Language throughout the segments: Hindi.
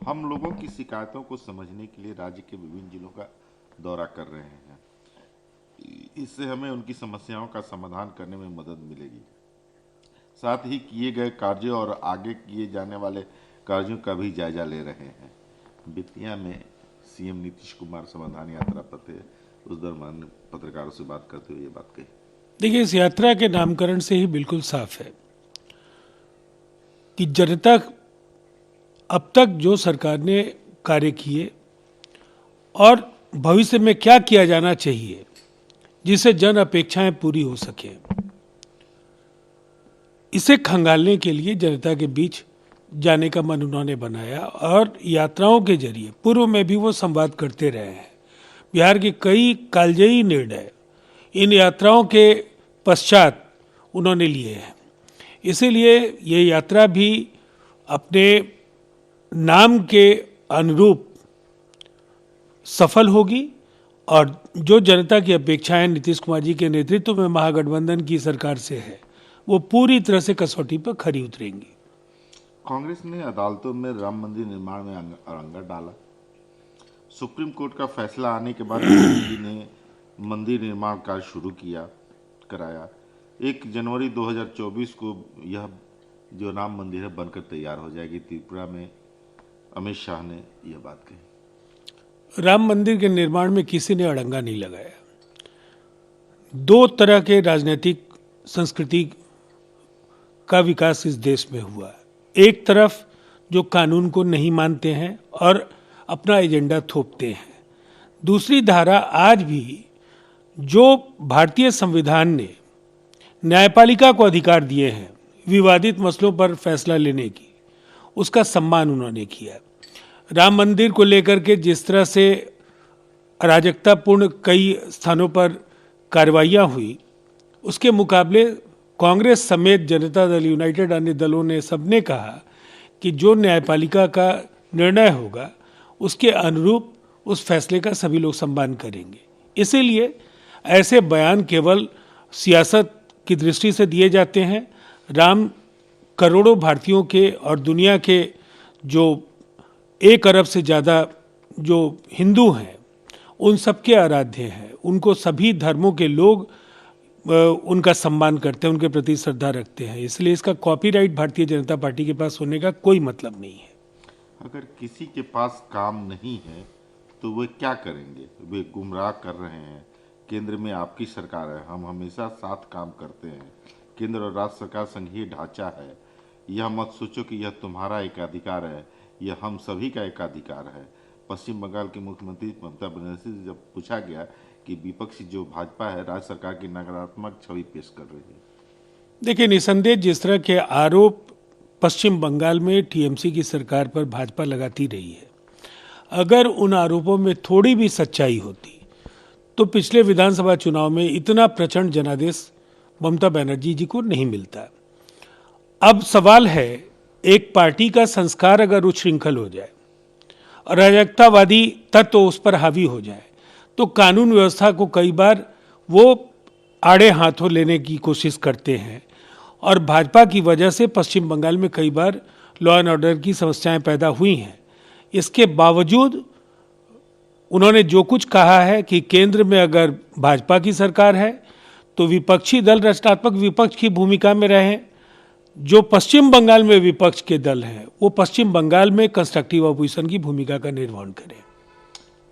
हम लोगों की शिकायतों को समझने के लिए राज्य के विभिन्न जिलों का दौरा कर रहे हैं। इससे हमें उनकी समस्याओं का समाधान करने में मदद मिलेगी। साथ ही किए गए कार्यों और आगे किए जाने वाले कार्यों का भी जायजा ले रहे हैं। बेतिया में सीएम नीतीश कुमार समाधान यात्रा पर थे। उस दौरान पत्रकारों से बात करते हुए ये बात कही। देखिए, इस यात्रा के नामकरण से ही बिल्कुल साफ है कि जनता अब तक जो सरकार ने कार्य किए और भविष्य में क्या किया जाना चाहिए जिससे जन अपेक्षाएं पूरी हो सके, इसे खंगालने के लिए जनता के बीच जाने का मन उन्होंने बनाया और यात्राओं के जरिए पूर्व में भी वो संवाद करते रहे हैं। बिहार के कई कालजयी निर्णय इन यात्राओं के पश्चात उन्होंने लिए हैं। इसीलिए ये यात्रा भी अपने नाम के अनुरूप सफल होगी और जो जनता की अपेक्षाएं नीतीश कुमार जी के नेतृत्व में महागठबंधन की सरकार से है, वो पूरी तरह से कसौटी पर खरी उतरेंगी। कांग्रेस ने अदालतों में राम मंदिर निर्माण में अड़ंगा डाला। सुप्रीम कोर्ट का फैसला आने के बाद मोदी जी ने मंदिर निर्माण कार्य शुरू कराया। 1 जनवरी 2024 को यह जो राम मंदिर है बनकर तैयार हो जाएगी। त्रिपुरा में अमित शाह ने यह बात कही। राम मंदिर के निर्माण में किसी ने अड़ंगा नहीं लगाया। दो तरह के राजनीतिक संस्कृति का विकास इस देश में हुआ है। एक तरफ जो कानून को नहीं मानते हैं और अपना एजेंडा थोपते हैं। दूसरी धारा आज भी जो भारतीय संविधान ने न्यायपालिका को अधिकार दिए हैं विवादित मसलों पर फैसला लेने की, उसका सम्मान उन्होंने किया। राम मंदिर को लेकर के जिस तरह से अराजकतापूर्ण कई स्थानों पर कार्रवाइयाँ हुई, उसके मुकाबले कांग्रेस समेत जनता दल यूनाइटेड अन्य दलों ने सबने कहा कि जो न्यायपालिका का निर्णय होगा उसके अनुरूप उस फैसले का सभी लोग सम्मान करेंगे। इसीलिए ऐसे बयान केवल सियासत की दृष्टि से दिए जाते हैं। राम करोड़ों भारतीयों के और दुनिया के जो 1 अरब से ज़्यादा जो हिंदू हैं उन सबके आराध्य हैं। उनको सभी धर्मों के लोग उनका सम्मान करते हैं, उनके प्रति श्रद्धा रखते हैं। इसलिए इसका कॉपीराइट भारतीय जनता पार्टी के पास होने का कोई मतलब नहीं है। अगर किसी के पास काम नहीं है तो वे क्या करेंगे? वे गुमराह कर रहे हैं। केंद्र में आपकी सरकार है, हम हमेशा साथ काम करते हैं। केंद्र और राज्य सरकार संघीय ढांचा है। यह मत सोचो कि यह तुम्हारा एकाधिकार है, यह हम सभी का एकाधिकार है। पश्चिम बंगाल के मुख्यमंत्री ममता बनर्जी से जब पूछा गया कि विपक्षी जो भाजपा है राज्य सरकार की नकारात्मक छवि पेश कर रही है। देखिए, निसंदेह जिस तरह के आरोप पश्चिम बंगाल में टीएमसी की सरकार पर भाजपा लगाती रही है, अगर उन आरोपों में थोड़ी भी सच्चाई होती तो पिछले विधानसभा चुनाव में इतना प्रचंड जनादेश ममता बनर्जी जी को नहीं मिलता। अब सवाल है, एक पार्टी का संस्कार अगर उच्छृंखल हो जाए, अराजकतावादी तत्व उस पर हावी हो जाए, तो कानून व्यवस्था को कई बार वो आड़े हाथों लेने की कोशिश करते हैं और भाजपा की वजह से पश्चिम बंगाल में कई बार लॉ एंड ऑर्डर की समस्याएं पैदा हुई हैं। इसके बावजूद उन्होंने जो कुछ कहा है कि केंद्र में अगर भाजपा की सरकार है तो विपक्षी दल रचनात्मक विपक्ष की भूमिका में रहें। जो पश्चिम बंगाल में विपक्ष के दल हैं वो पश्चिम बंगाल में कंस्ट्रक्टिव अपोजिशन की भूमिका का निर्वहन करें।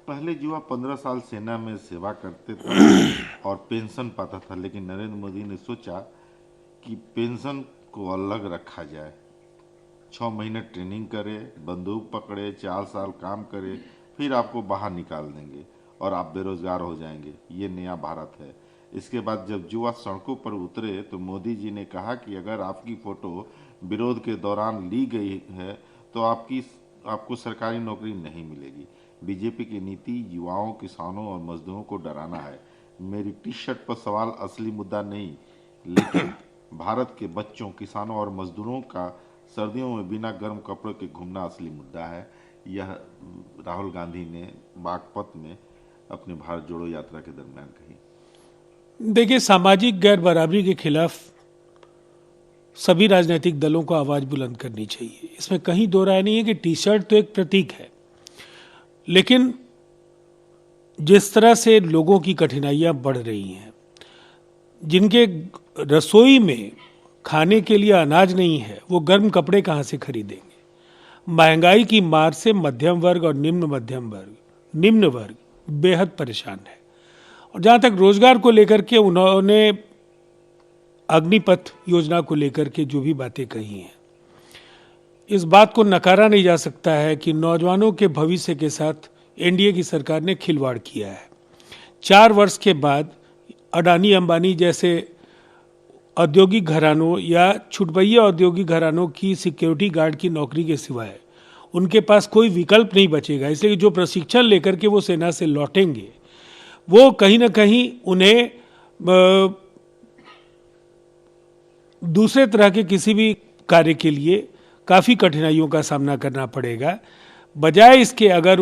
पहले युवा 15 साल सेना में सेवा करते थे और पेंशन पाता था, लेकिन नरेंद्र मोदी ने सोचा कि पेंशन को अलग रखा जाए। 6 महीने ट्रेनिंग करे, बंदूक पकड़े, 4 साल काम करे, फिर आपको बाहर निकाल देंगे और आप बेरोजगार हो जाएंगे। ये नया भारत है। इसके बाद जब युवा सड़कों पर उतरे तो मोदी जी ने कहा कि अगर आपकी फोटो विरोध के दौरान ली गई है तो आपको सरकारी नौकरी नहीं मिलेगी। बीजेपी की नीति युवाओं, किसानों और मजदूरों को डराना है। मेरी टी शर्ट पर सवाल असली मुद्दा नहीं, लेकिन भारत के बच्चों, किसानों और मजदूरों का सर्दियों में बिना गर्म कपड़ों के घूमना असली मुद्दा है। यह राहुल गांधी ने बागपत में अपने भारत जोड़ो यात्रा के दरमियान कही। देखिए, सामाजिक गैर बराबरी के खिलाफ सभी राजनीतिक दलों को आवाज बुलंद करनी चाहिए। इसमें कहीं दो राय नहीं है कि टी शर्ट तो एक प्रतीक है, लेकिन जिस तरह से लोगों की कठिनाइयां बढ़ रही हैं, जिनके रसोई में खाने के लिए अनाज नहीं है, वो गर्म कपड़े कहाँ से खरीदेंगे? महंगाई की मार से मध्यम वर्ग और निम्न वर्ग बेहद परेशान है। और जहाँ तक रोजगार को लेकर के उन्होंने अग्निपथ योजना को लेकर के जो भी बातें कही हैं, इस बात को नकारा नहीं जा सकता है कि नौजवानों के भविष्य के साथ एनडीए की सरकार ने खिलवाड़ किया है। 4 वर्ष के बाद अडानी अंबानी जैसे औद्योगिक घरानों या छुटभैया औद्योगिक घरानों की सिक्योरिटी गार्ड की नौकरी के सिवाय उनके पास कोई विकल्प नहीं बचेगा। इसलिए जो प्रशिक्षण लेकर के वो सेना से लौटेंगे, वो कहीं ना कहीं उन्हें दूसरे तरह के किसी भी कार्य के लिए काफ़ी कठिनाइयों का सामना करना पड़ेगा। बजाय इसके अगर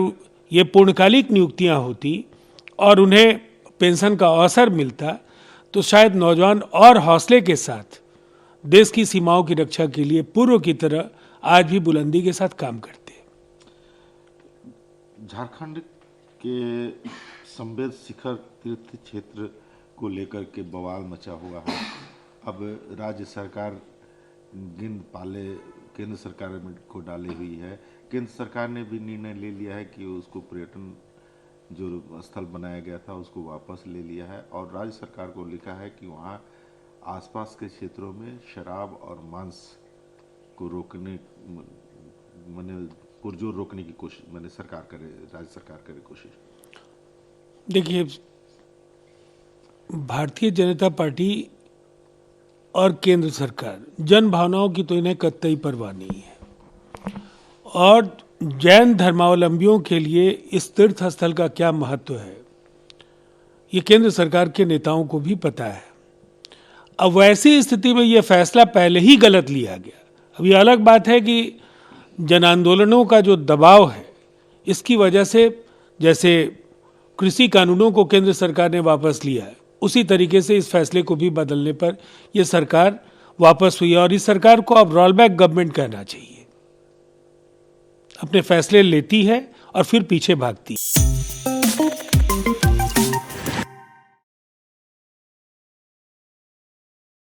ये पूर्णकालिक नियुक्तियां होती और उन्हें पेंशन का अवसर मिलता, तो शायद नौजवान और हौसले के साथ देश की सीमाओं की रक्षा के लिए पूर्व की तरह आज भी बुलंदी के साथ काम करते। झारखंड के संवेद शिखर तीर्थ क्षेत्र को लेकर के बवाल मचा हुआ है। अब राज्य सरकार गिंद पाले केंद्र सरकार में को डाली हुई है। केंद्र सरकार ने भी निर्णय ले लिया है कि उसको पर्यटन जो स्थल बनाया गया था उसको वापस ले लिया है, और राज्य सरकार को लिखा है कि वहाँ आसपास के क्षेत्रों में शराब और मांस को रोकने पुरजोर रोकने की कोशिश राज्य सरकार करे कोशिश। देखिए, भारतीय जनता पार्टी और केंद्र सरकार जन भावनाओं की तो इन्हें कतई परवाह नहीं है, और जैन धर्मावलंबियों के लिए इस तीर्थ स्थल का क्या महत्व है ये केंद्र सरकार के नेताओं को भी पता है। अब वैसी स्थिति में यह फैसला पहले ही गलत लिया गया। अब ये अलग बात है कि जन आंदोलनों का जो दबाव है, इसकी वजह से जैसे कृषि कानूनों को केंद्र सरकार ने वापस लिया है, उसी तरीके से इस फैसले को भी बदलने पर यह सरकार वापस हुई है। और इस सरकार को अब रोलबैक गवर्नमेंट कहना चाहिए। अपने फैसले लेती है और फिर पीछे भागती है।